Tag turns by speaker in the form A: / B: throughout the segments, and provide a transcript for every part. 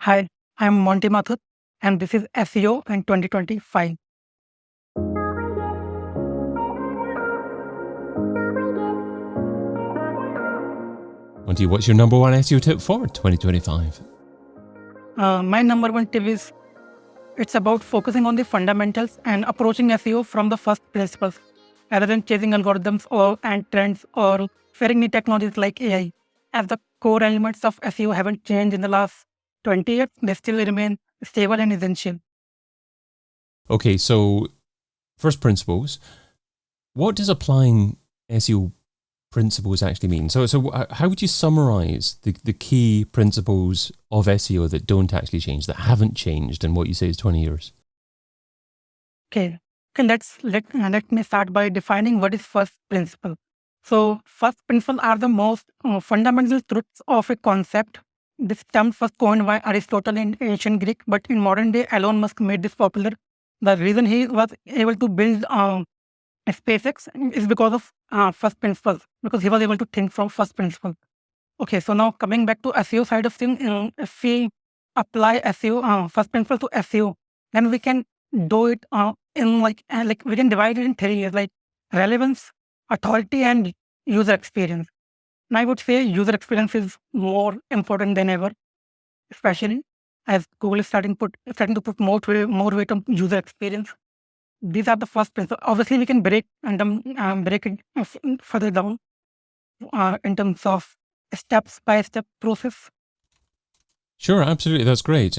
A: Hi, I'm Monty Mathur, and this is SEO in 2025.
B: Monty, what's your number one SEO tip for 2025?
A: My number one tip is it's about focusing on the fundamentals and approaching SEO from the first principles, rather than chasing algorithms and trends or fearing new technologies like AI. As the core elements of SEO haven't changed in the last 20 years, they still remain stable and essential.
B: Okay, so first principles. What does applying SEO principles actually mean? So how would you summarize the key principles of SEO that don't actually change, that haven't changed in what you say is 20 years?
A: Okay, let me start by defining what is first principle. So, first principle are the most fundamental truths of a concept. This term was coined by Aristotle in ancient Greek, but in modern day, Elon Musk made this popular. The reason he was able to build SpaceX is because of first principles, because he was able to think from first principle. Okay, so now coming back to SEO side of things, if we apply SEO first principle to SEO, then we can do it in like we can divide it in three areas, like relevance, authority, and user experience. And I would say user experience is more important than ever, especially as Google is starting to put more weight on user experience. These are the first principles. Obviously, we can break it further down in terms of step-by-step process.
B: Sure, absolutely. That's great.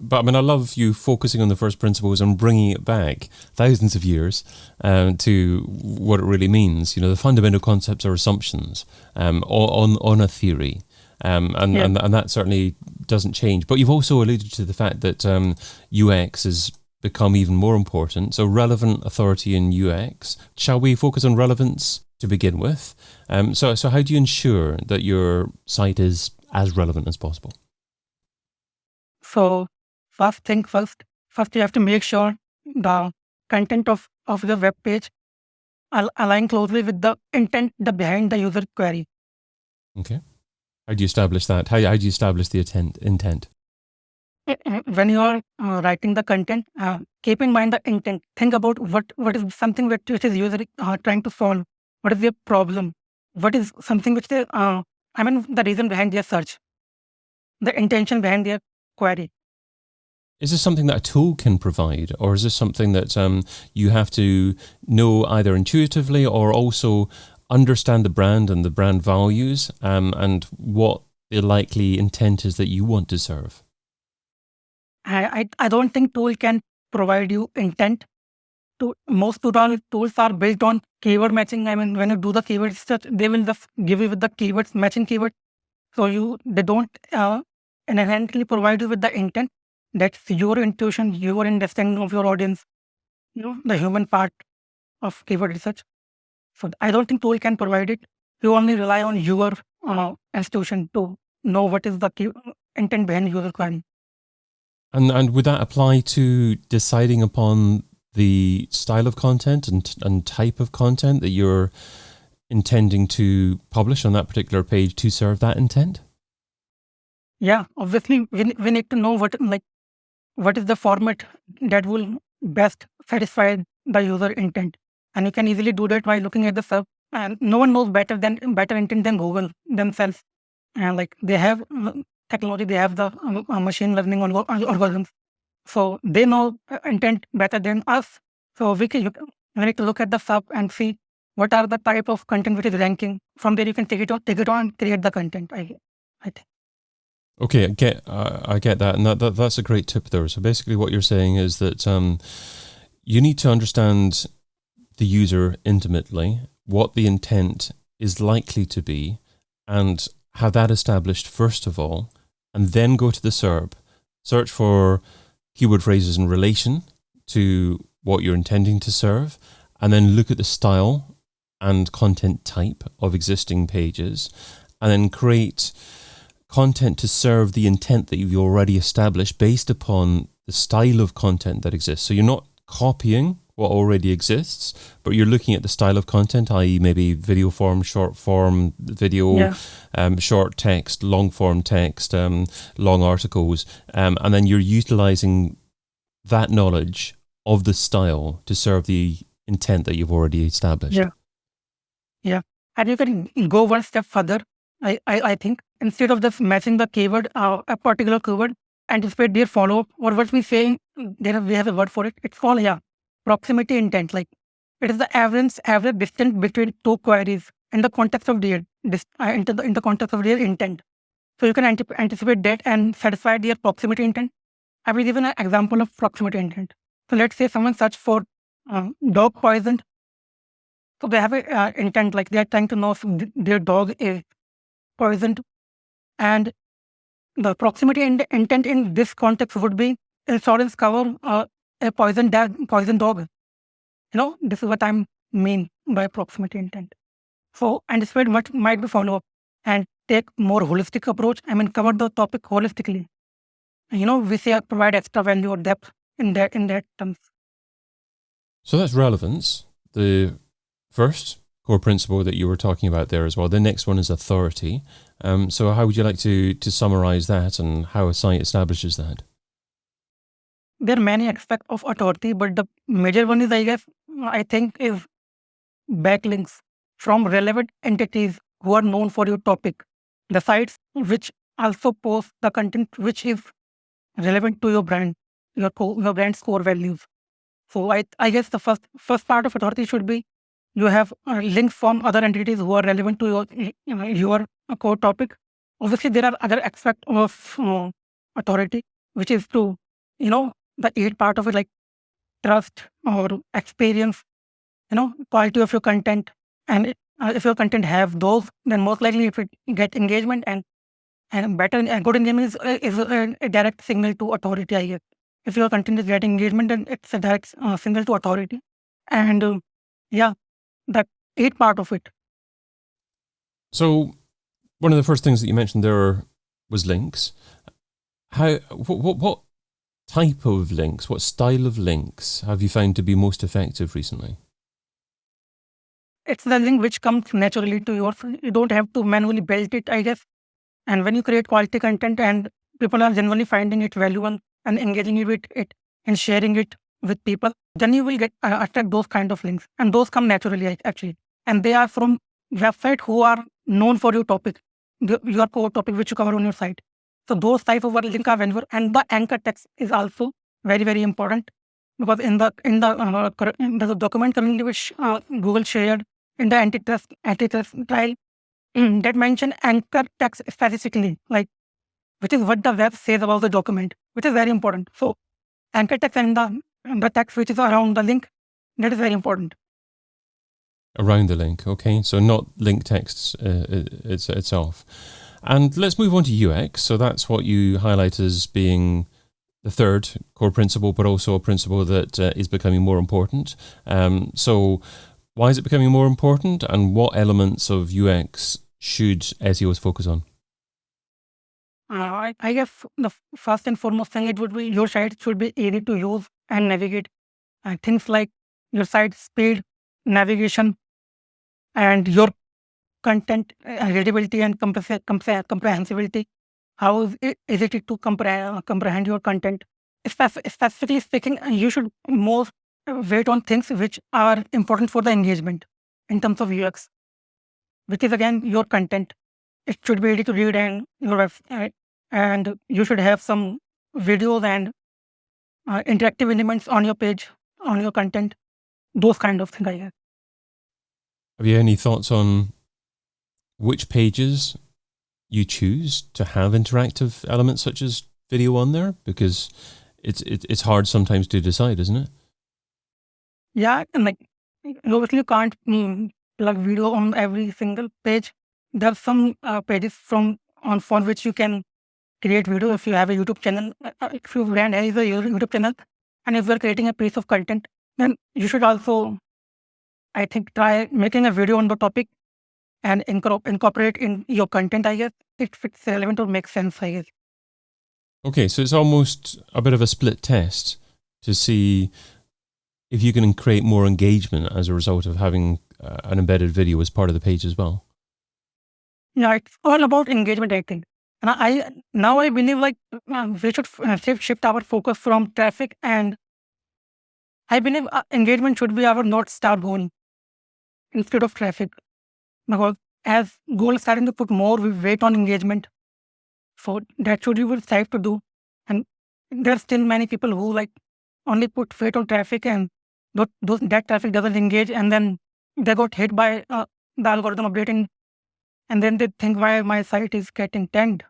B: But I mean, I love you focusing on the first principles and bringing it back thousands of years to what it really means. You know, the fundamental concepts are assumptions on a theory. And that certainly doesn't change. But you've also alluded to the fact that UX has become even more important. So relevant, authority, and UX. Shall we focus on relevance to begin with? So how do you ensure that your site is as relevant as possible?
A: So first thing first you have to make sure the content of the web page align closely with the intent behind the user query.
B: Okay. How do you establish that? How do you establish the intent?
A: When you are writing the content, keep in mind the intent. Think about what is something which is user trying to solve. What is their problem? What is something which they, the reason behind their search, the intention behind their query.
B: Is this something that a tool can provide, or is this something that you have to know either intuitively or also understand the brand and the brand values and what the likely intent is that you want to serve?
A: I don't think tool can provide you intent. Most tools are based on keyword matching. I mean, when you do the keyword search, they will just give you with the keywords, matching keyword. So they don't inherently provide you with the intent. That's your intuition, your understanding of your audience, the human part of keyword research. So I don't think tool can provide it. You only rely on your institution to know what is the intent behind user query.
B: And would that apply to deciding upon the style of content and type of content that you're intending to publish on that particular page to serve that intent?
A: Yeah, obviously we need to know what is the format that will best satisfy the user intent, and you can easily do that by looking at the sub. And no one knows better intent than Google themselves. And like they have technology, they have the machine learning algorithms, so they know intent better than us. So we need to look at the sub and see what are the type of content which is ranking. From there, you can take it on and create the content. I think.
B: Okay, I get that, and that's a great tip there. So basically, what you're saying is that you need to understand the user intimately, what the intent is likely to be, and have that established first of all, and then go to the SERP, search for keyword phrases in relation to what you're intending to serve, and then look at the style and content type of existing pages, and then create content to serve the intent that you've already established based upon the style of content that exists. So you're not copying what already exists, but you're looking at the style of content, i.e. maybe video form, short form video, short text, long form text, long articles, and then you're utilizing that knowledge of the style to serve the intent that you've already established.
A: Yeah. And you can go one step further. I think instead of just matching the keyword, a particular keyword, anticipate their follow-up, or what we say, we have a word for it. It's called proximity intent. Like it is the average distance between two queries in the context of their in the context of their intent. So you can anticipate that and satisfy their proximity intent. I will give an example of proximity intent. So let's say someone search for dog poisoned. So they have a intent, like they are trying to know if their dog is poisoned, and the proximity intent in this context would be insurance cover a poisoned dog. This is what I mean by proximity intent. So anticipate what might be follow up and take more holistic approach. I mean, cover the topic holistically. We say provide extra value or depth in that terms.
B: So that's relevance. The first core principle that you were talking about there as well. The next one is authority. So how would you like to summarize that and how a site establishes that?
A: There are many aspects of authority, but the major one is, I think, is backlinks from relevant entities who are known for your topic. The sites which also post the content which is relevant to your brand, your brand's core values. So I guess the first part of authority should be you have links from other entities who are relevant to your core topic. Obviously, there are other aspects of authority, which is to, the 8 part of it, like trust or experience, quality of your content. And if your content have those, then most likely if it get engagement and better and good engagement is a direct signal to authority, I guess. If your content is getting engagement, then it's a direct signal to authority. And that 8 part of it.
B: So one of the first things that you mentioned there was links. What type of links, what style of links have you found to be most effective recently?
A: It's the link which comes naturally to yours. You don't have to manually build it, I guess. And when you create quality content and people are genuinely finding it valuable and engaging with it and sharing it with people, then you will get attract those kind of links. And those come naturally, actually. And they are from websites who are known for your topic, your core topic which you cover on your site. So those type of links are valuable. And the anchor text is also very, very important, because in the document currently which Google shared in the antitrust trial, that mention anchor text specifically, like which is what the web says about the document, which is very important. So anchor text and the text which is around the link, that is very important.
B: Around the link, okay. So not link texts itself. And let's move on to UX. So that's what you highlight as being the third core principle, but also a principle that is becoming more important. So why is it becoming more important, and what elements of UX should SEOs focus on?
A: I guess the first and foremost thing, it would be your site should be easy to use and navigate. Things like your site speed, navigation, and your content readability and comprehensibility. How is it to comprehend your content? Specifically speaking, you should most weight on things which are important for the engagement in terms of UX, which is again your content. It should be easy to read and your website, and you should have some videos and interactive elements on your page, on your content, those kind of things, I guess.
B: Have you any thoughts on which pages you choose to have interactive elements such as video on there? Because it's hard sometimes to decide, isn't it?
A: Yeah, and like obviously you can't plug video on every single page. There are some pages for which you can create video. If you have a YouTube channel, if your brand has a YouTube channel, and if you are creating a piece of content, then you should also, I think, try making a video on the topic and incorporate in your content, I guess. It fits relevant or makes sense, I guess.
B: Okay, so it's almost a bit of a split test to see if you can create more engagement as a result of having an embedded video as part of the page as well.
A: Yeah, it's all about engagement, I think. And I believe like we should shift our focus from traffic, and I believe engagement should be our North Star goal instead of traffic. Because as Google is starting to put more weight on engagement, so that should be what safe to do. And there are still many people who like only put weight on traffic, and that traffic doesn't engage, and then they got hit by the algorithm updating, and then they think why my site is getting tanked,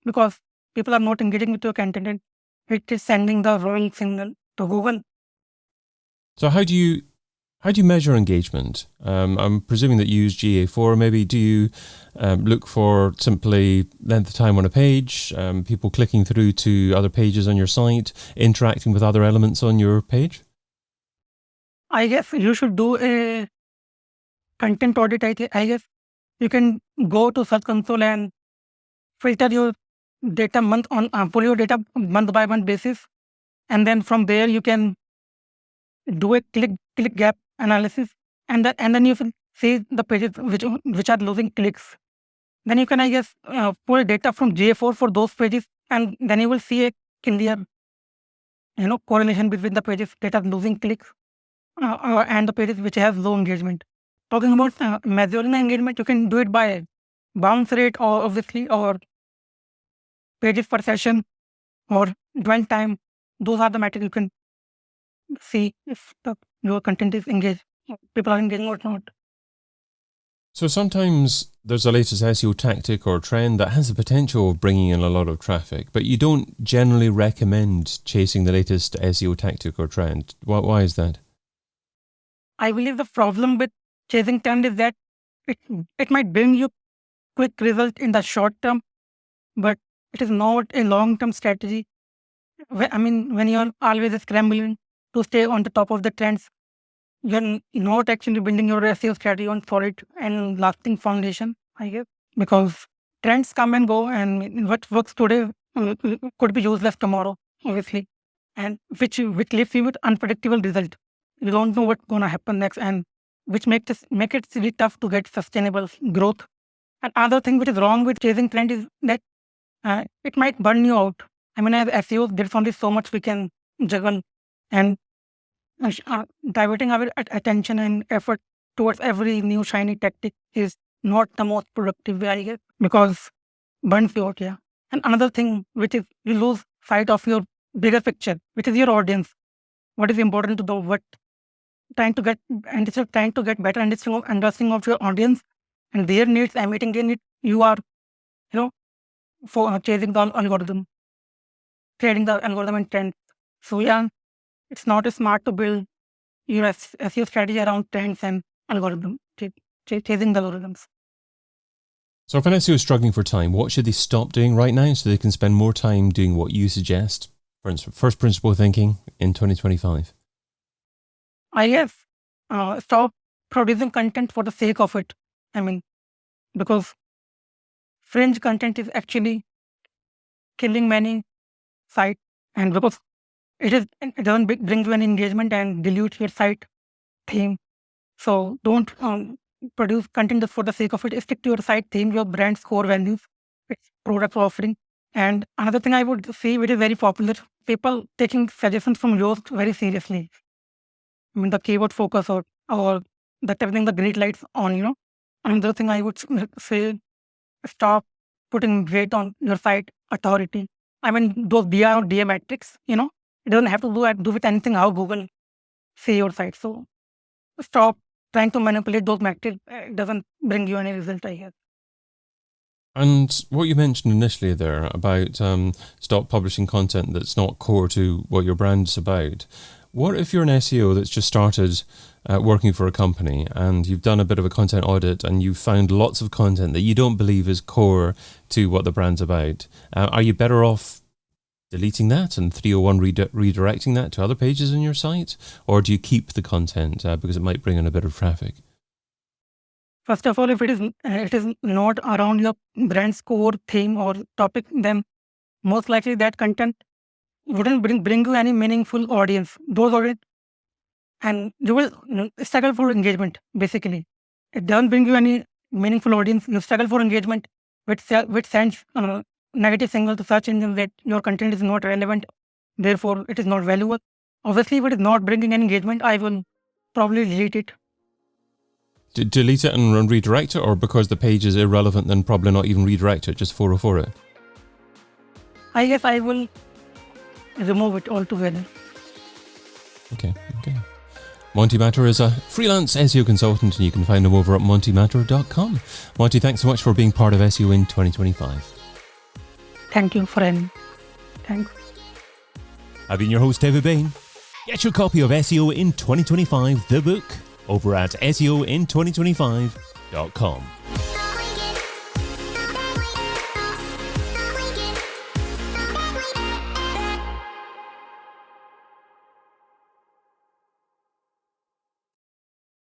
A: because people are not engaging with your content, and it is sending the wrong signal to Google.
B: So how do you measure engagement? I'm presuming that you use GA4. Maybe do you look for simply length of time on a page, people clicking through to other pages on your site, interacting with other elements on your page?
A: I guess you should do a content audit. I guess you can go to Search Console and filter your data pull your data month by month basis, and then from there you can do a click gap analysis, and then you will see the pages which are losing clicks. Then you can, I guess, pull data from GA4 for those pages, and then you will see a clear correlation between the pages that are losing clicks and the pages which have low engagement. Talking about measuring the engagement, you can do it by bounce rate, or obviously, or pages per session, or dwell time. Those are the metrics you can see if your content is engaged, people are engaging or not.
B: So sometimes there's a latest SEO tactic or trend that has the potential of bringing in a lot of traffic, but you don't generally recommend chasing the latest SEO tactic or trend. Why is that?
A: I believe the problem with chasing trend is that it might bring you quick result in the short term, but it is not a long-term strategy. When you're always scrambling to stay on the top of the trends, you're not actually building your SEO strategy on solid and lasting foundation, I guess, because trends come and go, and what works today could be useless tomorrow, obviously, and which leaves you with unpredictable result. You don't know what's gonna happen next, and which make it really tough to get sustainable growth. And other thing which is wrong with chasing trend is that it might burn you out. As SEOs, there's only so much we can juggle, and diverting our attention and effort towards every new shiny tactic is not the most productive way, I guess, because burns you out. Yeah. And another thing, which is you lose sight of your bigger picture, which is your audience. What is important to know, what trying to get, and instead of trying to get better understanding of your audience and their needs and meeting their needs, you are, for chasing the algorithm, trading the algorithm and trends. So yeah, it's not smart to build your SEO strategy around trends and algorithm, chasing the algorithms.
B: So if an SEO is struggling for time, what should they stop doing right now so they can spend more time doing what you suggest? For instance, first principle thinking in 2025.
A: I guess stop producing content for the sake of it. Because fringe content is actually killing many sites, and because it doesn't bring you an engagement and dilute your site theme. So don't produce content just for the sake of it. Stick to your site theme, your brand's core values, its product offering. And another thing I would say, which is very popular, people taking suggestions from Yoast very seriously. The keyword focus, or the turning the grid lights on. Another thing I would say, stop putting weight on your site authority. Those BR or DA metrics, it doesn't have to do with anything how Google say your site. So stop trying to manipulate those metrics. It doesn't bring you any result, I guess.
B: And what you mentioned initially there about stop publishing content that's not core to what your brand's about. What if you're an SEO that's just started working for a company and you've done a bit of a content audit and you've found lots of content that you don't believe is core to what the brand's about? Are you better off deleting that and 301 redirecting that to other pages on your site? Or do you keep the content because it might bring in a bit of traffic?
A: First of all, if it is not around your brand's core theme or topic, then most likely that content wouldn't bring you any meaningful audience. Those audience and you will struggle for engagement. Basically, it doesn't bring you any meaningful audience. You struggle for engagement, which sends negative signal to search engines that your content is not relevant, therefore it is not valuable. Obviously, if it is not bringing any engagement, I will probably delete it.
B: Delete it and redirect it, or because the page is irrelevant, then probably not even redirect it, just 404 it?
A: I guess I will remove it altogether.
B: Okay. Monty Mathur is a freelance SEO consultant, and you can find him over at montymathur.com. Monty, thanks so much for being part of SEO in 2025.
A: Thank you for having me. Thanks.
B: I've been your host, David Bain. Get your copy of SEO in 2025, the book, over at SEOin2025.com.